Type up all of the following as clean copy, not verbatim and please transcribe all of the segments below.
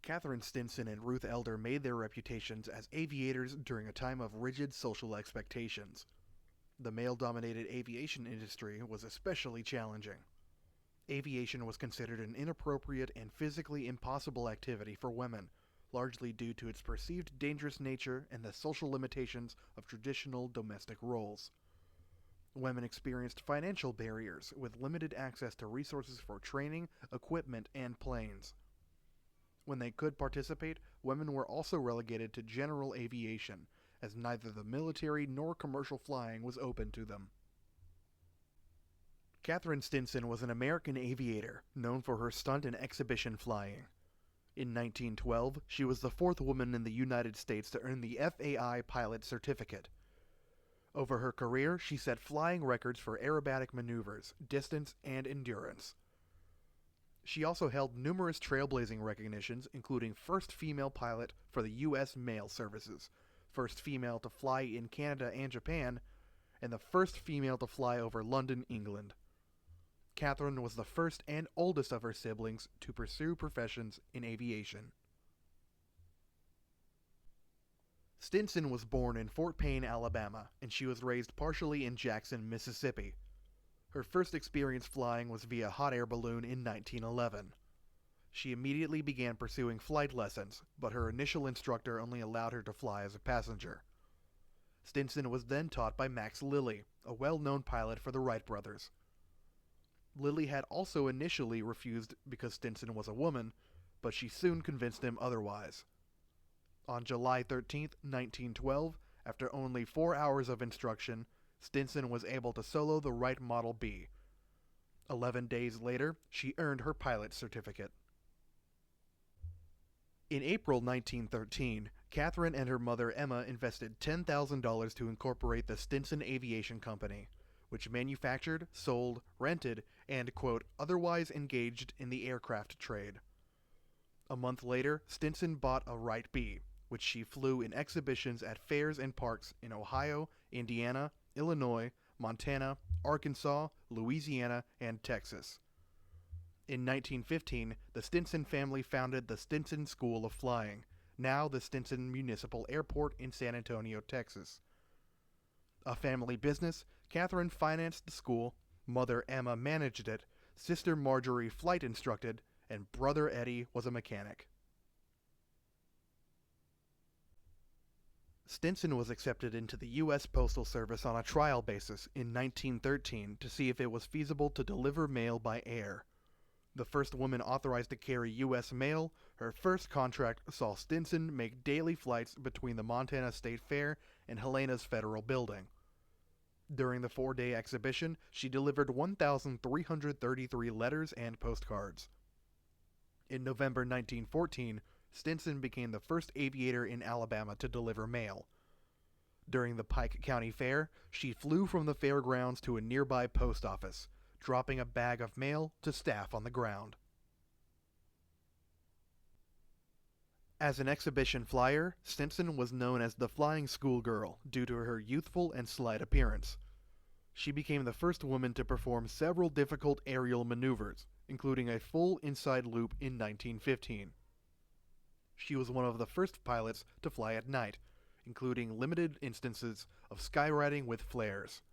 Katherine Stinson and Ruth Elder made their reputations as aviators during a time of rigid social expectations. The male-dominated aviation industry was especially challenging. Aviation was considered an inappropriate and physically impossible activity for women, largely due to its perceived dangerous nature and the social limitations of traditional domestic roles. Women experienced financial barriers with limited access to resources for training, equipment, and planes. When they could participate, women were also relegated to general aviation, as neither the military nor commercial flying was open to them. Katherine Stinson was an American aviator, known for her stunt and exhibition flying. In 1912, she was the fourth woman in the United States to earn the FAI pilot certificate. Over her career, she set flying records for aerobatic maneuvers, distance, and endurance. She also held numerous trailblazing recognitions, including first female pilot for the U.S. Mail Services, first female to fly in Canada and Japan, and the first female to fly over London, England. Katherine was the first and oldest of her siblings to pursue professions in aviation. Stinson was born in Fort Payne, Alabama, and she was raised partially in Jackson, Mississippi. Her first experience flying was via hot air balloon in 1911. She immediately began pursuing flight lessons, but her initial instructor only allowed her to fly as a passenger. Stinson was then taught by Max Lilly, a well-known pilot for the Wright brothers. Lilly had also initially refused because Stinson was a woman, but she soon convinced him otherwise. On July 13, 1912, after only 4 hours of instruction, Stinson was able to solo the Wright Model B. 11 days later, she earned her pilot's certificate. In April 1913, Katherine and her mother Emma invested $10,000 to incorporate the Stinson Aviation Company, which manufactured, sold, rented, and, quote, otherwise engaged in the aircraft trade. A month later, Stinson bought a Wright B, which she flew in exhibitions at fairs and parks in Ohio, Indiana, Illinois, Montana, Arkansas, Louisiana, and Texas. In 1915, the Stinson family founded the Stinson School of Flying, now the Stinson Municipal Airport in San Antonio, Texas. A family business, Katherine financed the school, mother Emma managed it, sister Marjorie flight instructed, and brother Eddie was a mechanic. Stinson was accepted into the U.S. Postal Service on a trial basis in 1913 to see if it was feasible to deliver mail by air. The first woman authorized to carry U.S. mail, her first contract saw Stinson make daily flights between the Montana State Fair and Helena's Federal Building. During the 4-day exhibition, she delivered 1,333 letters and postcards. In November 1914, Stinson became the first aviator in Alabama to deliver mail. During the Pike County Fair, she flew from the fairgrounds to a nearby post office, dropping a bag of mail to staff on the ground. As an exhibition flyer, Stinson was known as the Flying Schoolgirl due to her youthful and slight appearance. She became the first woman to perform several difficult aerial maneuvers, including a full inside loop in 1915. She was one of the first pilots to fly at night, including limited instances of skywriting with flares.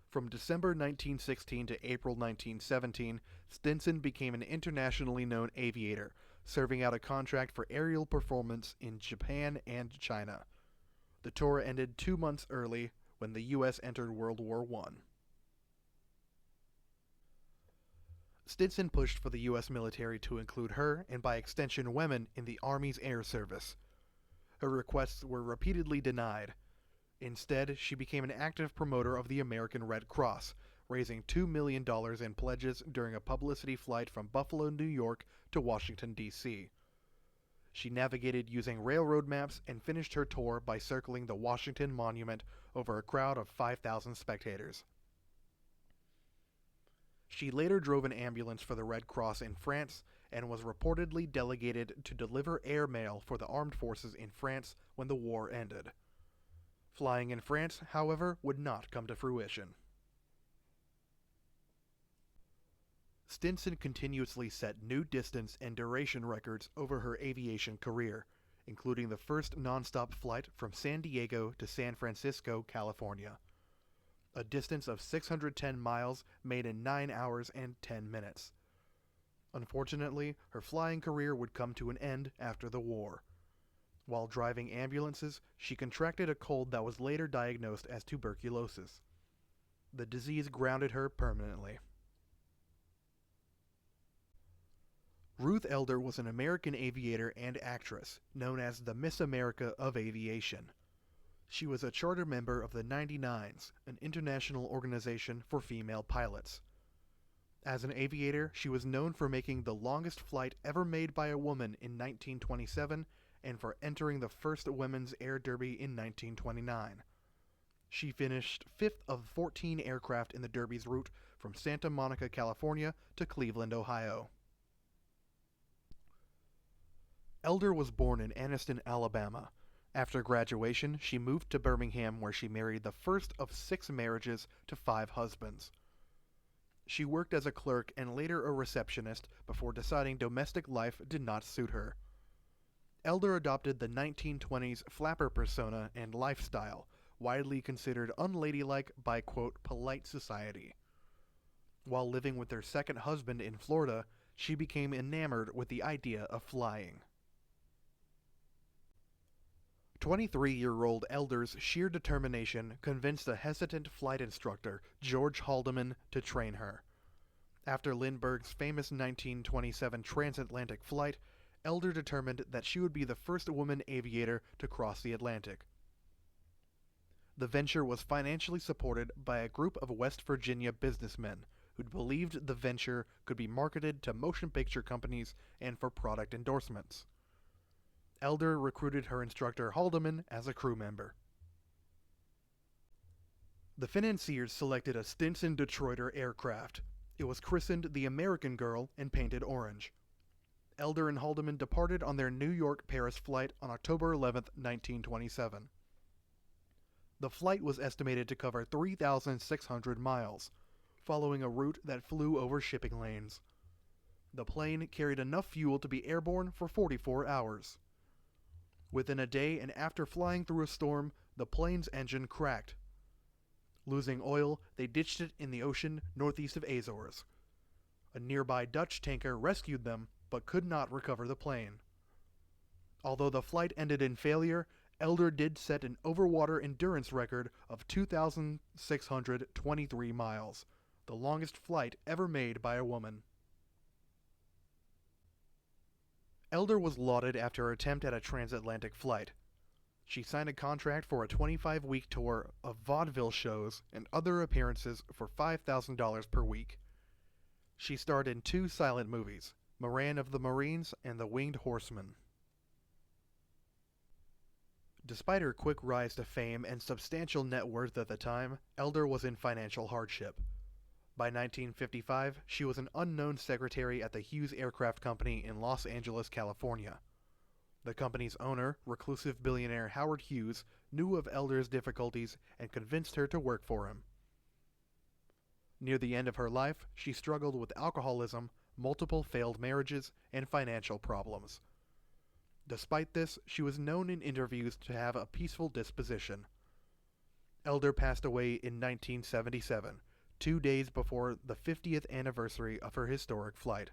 From December 1916 to April 1917, Stinson became an internationally known aviator, serving out a contract for aerial performance in Japan and China. The tour ended 2 months early when the U.S. entered World War I. Stinson pushed for the U.S. military to include her, and by extension women, in the Army's air service. Her requests were repeatedly denied. Instead, she became an active promoter of the American Red Cross, raising $2 million in pledges during a publicity flight from Buffalo, New York to Washington, D.C. She navigated using railroad maps and finished her tour by circling the Washington Monument over a crowd of 5,000 spectators. She later drove an ambulance for the Red Cross in France and was reportedly delegated to deliver air mail for the armed forces in France when the war ended. Flying in France, however, would not come to fruition. Stinson continuously set new distance and duration records over her aviation career, including the first nonstop flight from San Diego to San Francisco, California, a distance of 610 miles made in 9 hours and 10 minutes. Unfortunately, her flying career would come to an end after the war. While driving ambulances, she contracted a cold that was later diagnosed as tuberculosis. The disease grounded her permanently. Ruth Elder was an American aviator and actress, known as the Miss America of Aviation. She was a charter member of the 99s, an international organization for female pilots. As an aviator, she was known for making the longest flight ever made by a woman in 1927 and for entering the first women's air derby in 1929. She finished 5th of 14 aircraft in the derby's route from Santa Monica, California to Cleveland, Ohio. Elder was born in Anniston, Alabama. After graduation, she moved to Birmingham, where she married the first of 6 marriages to 5 husbands. She worked as a clerk and later a receptionist before deciding domestic life did not suit her. Elder adopted the 1920s flapper persona and lifestyle, widely considered unladylike by, quote, polite society. While living with her second husband in Florida, she became enamored with the idea of flying. 23-year-old Elder's sheer determination convinced a hesitant flight instructor, George Haldeman, to train her. After Lindbergh's famous 1927 transatlantic flight, Elder determined that she would be the first woman aviator to cross the Atlantic. The venture was financially supported by a group of West Virginia businessmen who believed the venture could be marketed to motion picture companies and for product endorsements. Elder recruited her instructor Haldeman as a crew member. The financiers selected a Stinson Detroiter aircraft. It was christened the American Girl and painted orange. Elder and Haldeman departed on their New York-Paris flight on October 11, 1927. The flight was estimated to cover 3,600 miles, following a route that flew over shipping lanes. The plane carried enough fuel to be airborne for 44 hours. Within a day and after flying through a storm, the plane's engine cracked. Losing oil, they ditched it in the ocean northeast of Azores. A nearby Dutch tanker rescued them, but could not recover the plane. Although the flight ended in failure, Elder did set an overwater endurance record of 2,623 miles, the longest flight ever made by a woman. Elder was lauded after her attempt at a transatlantic flight. She signed a contract for a 25-week tour of vaudeville shows and other appearances for $5,000 per week. She starred in 2 silent movies, Moran of the Marines and The Winged Horseman. Despite her quick rise to fame and substantial net worth at the time, Elder was in financial hardship. By 1955, she was an unknown secretary at the Hughes Aircraft Company in Los Angeles, California. The company's owner, reclusive billionaire Howard Hughes, knew of Elder's difficulties and convinced her to work for him. Near the end of her life, she struggled with alcoholism, multiple failed marriages, and financial problems. Despite this, she was known in interviews to have a peaceful disposition. Elder passed away in 1977, 2 days before the 50th anniversary of her historic flight.